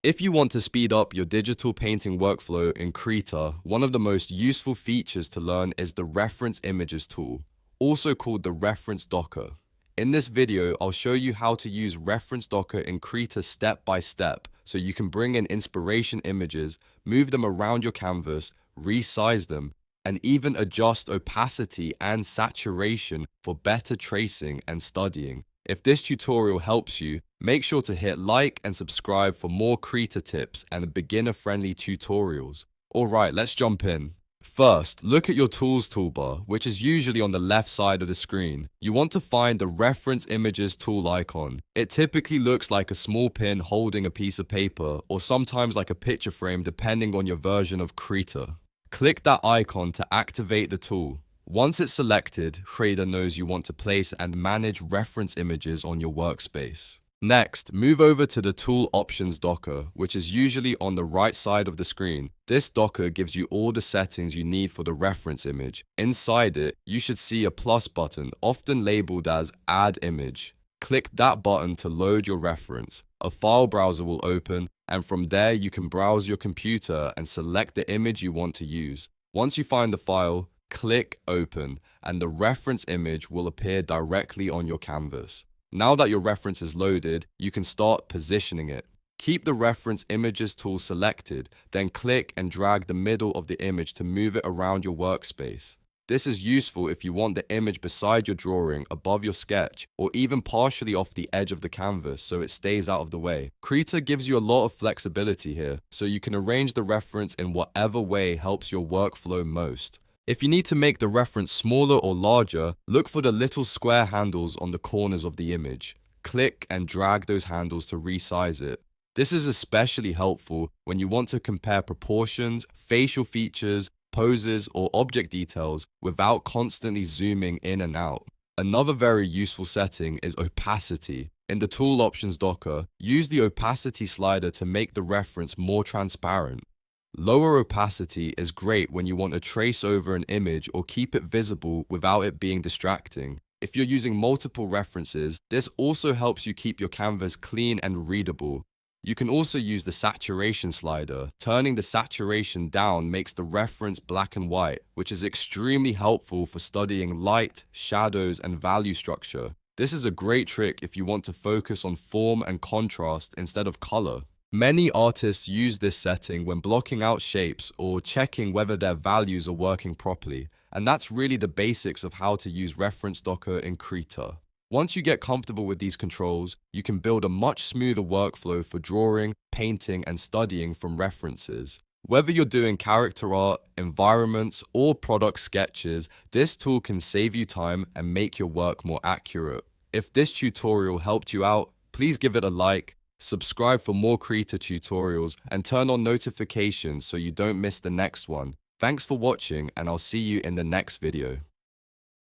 If you want to speed up your digital painting workflow in Krita, one of the most useful features to learn is the Reference Images tool, also called the Reference Docker. In this video, I'll show you how to use Reference Docker in Krita step by step so you can bring in inspiration images, move them around your canvas, resize them, and even adjust opacity and saturation for better tracing and studying. If this tutorial helps you, make sure to hit like and subscribe for more Krita tips and beginner-friendly tutorials. Alright, let's jump in. First, look at your Tools toolbar, which is usually on the left side of the screen. You want to find the Reference Images tool icon. It typically looks like a small pin holding a piece of paper, or sometimes like a picture frame depending on your version of Krita. Click that icon to activate the tool. Once it's selected, Krita knows you want to place and manage reference images on your workspace. Next, move over to the Tool Options Docker, which is usually on the right side of the screen. This Docker gives you all the settings you need for the reference image. Inside it, you should see a plus button, often labeled as Add Image. Click that button to load your reference. A file browser will open, and from there you can browse your computer and select the image you want to use. Once you find the file, click Open, and the reference image will appear directly on your canvas. Now that your reference is loaded, you can start positioning it. Keep the Reference Images tool selected, then click and drag the middle of the image to move it around your workspace. This is useful if you want the image beside your drawing, above your sketch, or even partially off the edge of the canvas so it stays out of the way. Krita gives you a lot of flexibility here, so you can arrange the reference in whatever way helps your workflow most. If you need to make the reference smaller or larger, look for the little square handles on the corners of the image. Click and drag those handles to resize it. This is especially helpful when you want to compare proportions, facial features, poses, or object details without constantly zooming in and out. Another very useful setting is opacity. In the Tool Options Docker, use the opacity slider to make the reference more transparent. Lower opacity is great when you want to trace over an image or keep it visible without it being distracting. If you're using multiple references, this also helps you keep your canvas clean and readable. You can also use the saturation slider. Turning the saturation down makes the reference black and white, which is extremely helpful for studying light, shadows, and value structure. This is a great trick if you want to focus on form and contrast instead of color. Many artists use this setting when blocking out shapes or checking whether their values are working properly, and that's really the basics of how to use Reference Docker in Krita. Once you get comfortable with these controls, you can build a much smoother workflow for drawing, painting, and studying from references. Whether you're doing character art, environments, or product sketches, this tool can save you time and make your work more accurate. If this tutorial helped you out, please give it a like, subscribe for more Krita tutorials, and turn on notifications so you don't miss the next one. Thanks for watching, and I'll see you in the next video.